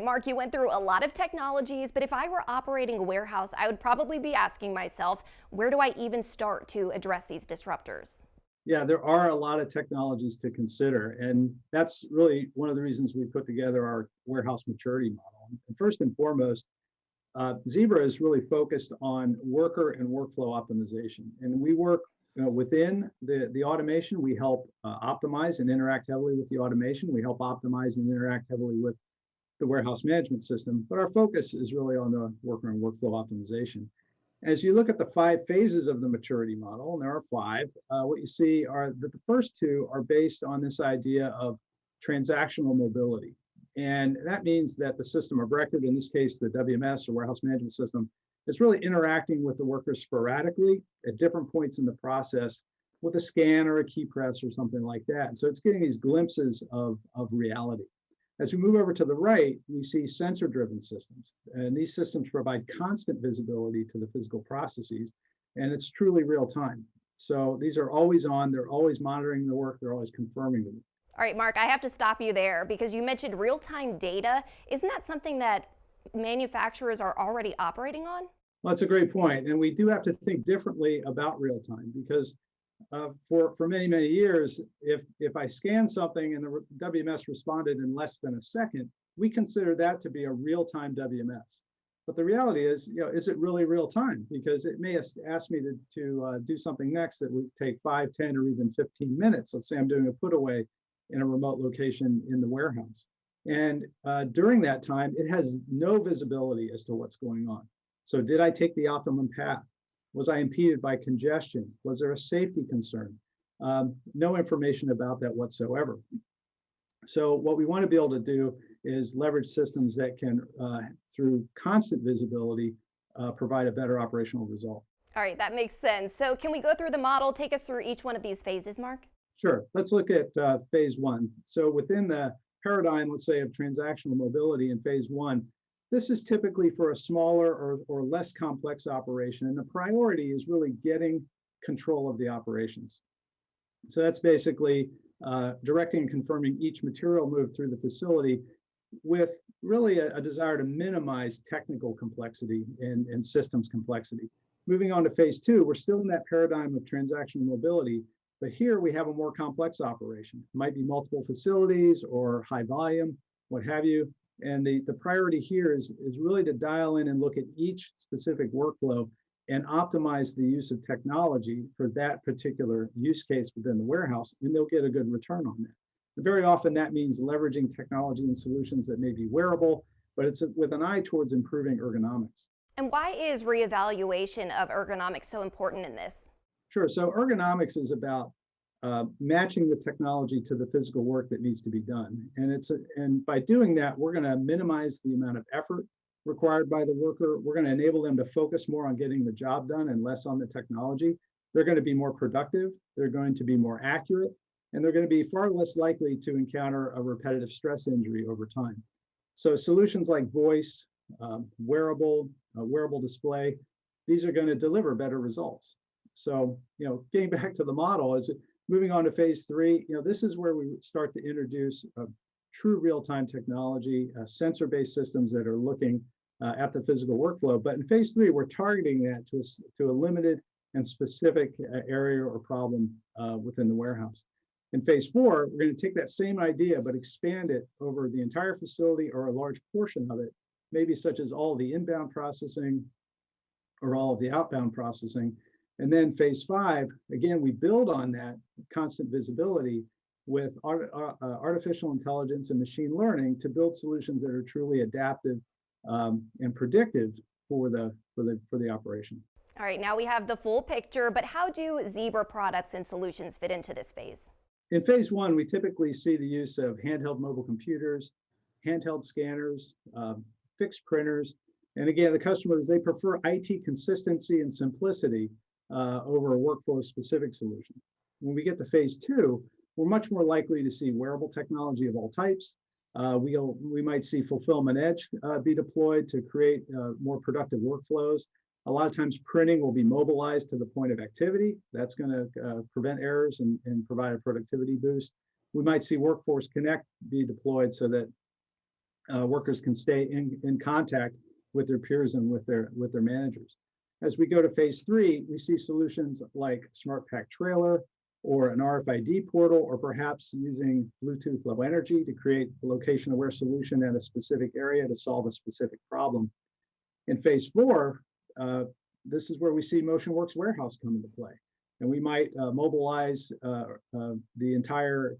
Mark, you went through a lot of technologies, but if I were operating a warehouse, I would probably be asking myself, where do I even start to address these disruptors? Yeah, there are a lot of technologies to consider, and that's really one of the reasons we put together our warehouse maturity model. And first and foremost, Zebra is really focused on worker and workflow optimization, and we work within the automation. We help optimize and interact heavily with the automation. We help optimize and interact heavily with the warehouse management system, but our focus is really on the worker and workflow optimization. As you look at the five phases of the maturity model, and there are five, what you see are that the first two are based on this idea of transactional mobility. And that means that the system of record, in this case, the WMS or warehouse management system, is really interacting with the workers sporadically at different points in the process with a scan or a key press or something like that. And so it's getting these glimpses of reality. As we move over to the right, we see sensor-driven systems, and these systems provide constant visibility to the physical processes, and it's truly real time. So these are always on, they're always monitoring the work, they're always confirming it. All right, Mark, I have to stop you there because you mentioned real-time data. Isn't that something that manufacturers are already operating on? Well, that's a great point, and we do have to think differently about real time because for many years, if I scan something and the WMS responded in less than a second, we consider that to be a real-time WMS. But the reality is, is it really real time? Because it may ask me to do something next that would take 5, 10, or even 15 minutes. Let's say I'm doing a put away in a remote location in the warehouse. And during that time, it has no visibility as to what's going on. So did I take the optimum path? Was I impeded by congestion? Was there a safety concern? No information about that whatsoever. So what we want to be able to do is leverage systems that can, through constant visibility, provide a better operational result. All right, that makes sense. So can we go through the model? Take us through each one of these phases, Mark. Sure. Let's look at phase one. So within the paradigm, let's say, of transactional mobility in phase one, this is typically for a smaller or less complex operation, and the priority is really getting control of the operations. So that's basically directing and confirming each material move through the facility with really a desire to minimize technical complexity and systems complexity. Moving on to phase two, we're still in that paradigm of transactional mobility, but here we have a more complex operation. It might be multiple facilities or high volume, what have you. And the priority here is really to dial in and look at each specific workflow and optimize the use of technology for that particular use case within the warehouse, and they'll get a good return on that. And very often that means leveraging technology and solutions that may be wearable, but it's with an eye towards improving ergonomics. And why is reevaluation of ergonomics so important in this? Sure. So ergonomics is about matching the technology to the physical work that needs to be done. And by doing that, we're going to minimize the amount of effort required by the worker. We're going to enable them to focus more on getting the job done and less on the technology. They're going to be more productive. They're going to be more accurate, and they're going to be far less likely to encounter a repetitive stress injury over time. So solutions like voice, wearable display, these are going to deliver better results. So, getting back to the model, as moving on to phase three, this is where we start to introduce true real-time technology, sensor-based systems that are looking at the physical workflow. But in phase three, we're targeting that to a limited and specific area or problem within the warehouse. In phase four, we're going to take that same idea, but expand it over the entire facility or a large portion of it, maybe such as all the inbound processing or all of the outbound processing. And then phase five, again, we build on that constant visibility with artificial intelligence and machine learning to build solutions that are truly adaptive and predictive for the operation. All right, now we have the full picture, but how do Zebra products and solutions fit into this phase? In phase one, we typically see the use of handheld mobile computers, handheld scanners, fixed printers. And again, the customers, they prefer IT consistency and simplicity over a workflow specific solution. When we get to phase two, we're much more likely to see wearable technology of all types. We might see fulfillment edge be deployed to create more productive workflows. A lot of times printing will be mobilized to the point of activity. That's going to prevent errors and provide a productivity boost. We might see Workforce Connect be deployed so that workers can stay in contact with their peers and with their managers. As we go to phase three, we see solutions like Smart Pack Trailer or an RFID portal, or perhaps using Bluetooth Low Energy to create a location-aware solution in a specific area to solve a specific problem. In phase four, this is where we see MotionWorks Warehouse come into play. And we might mobilize the entire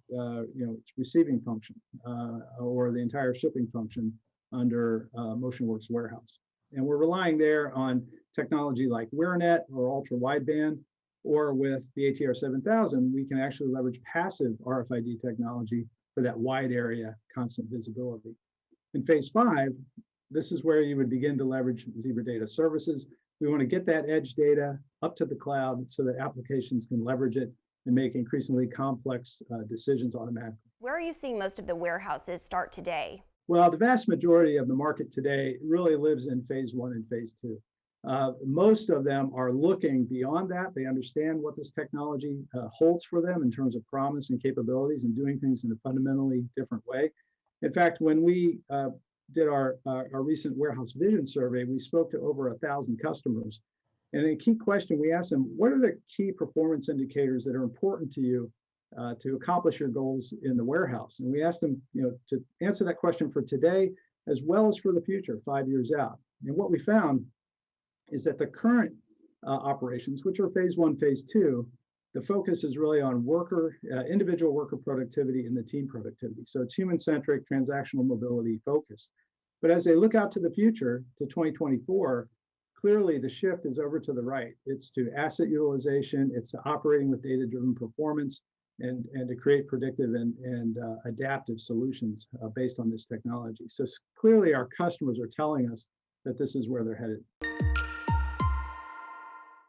receiving function or the entire shipping function under MotionWorks Warehouse. And we're relying there on technology like WearNet or ultra wideband, or with the ATR 7000, we can actually leverage passive RFID technology for that wide area constant visibility. In phase five, this is where you would begin to leverage Zebra Data Services. We want to get that edge data up to the cloud so that applications can leverage it and make increasingly complex decisions automatically. Where are you seeing most of the warehouses start today? Well, the vast majority of the market today really lives in phase one and phase two. Most of them are looking beyond that. They understand what this technology holds for them in terms of promise and capabilities and doing things in a fundamentally different way. In fact, when we did our recent warehouse vision survey, we spoke to over 1,000 customers. And a key question, we asked them, what are the key performance indicators that are important to you to accomplish your goals in the warehouse? And we asked them, to answer that question for today, as well as for the future, 5 years out. And what we found is that the current operations, which are phase one, phase two, the focus is really on individual worker productivity and the team productivity. So it's human-centric, transactional mobility focused. But as they look out to the future, to 2024, clearly the shift is over to the right. It's to asset utilization, it's to operating with data-driven performance, and to create predictive and adaptive solutions based on this technology. So clearly our customers are telling us that this is where they're headed.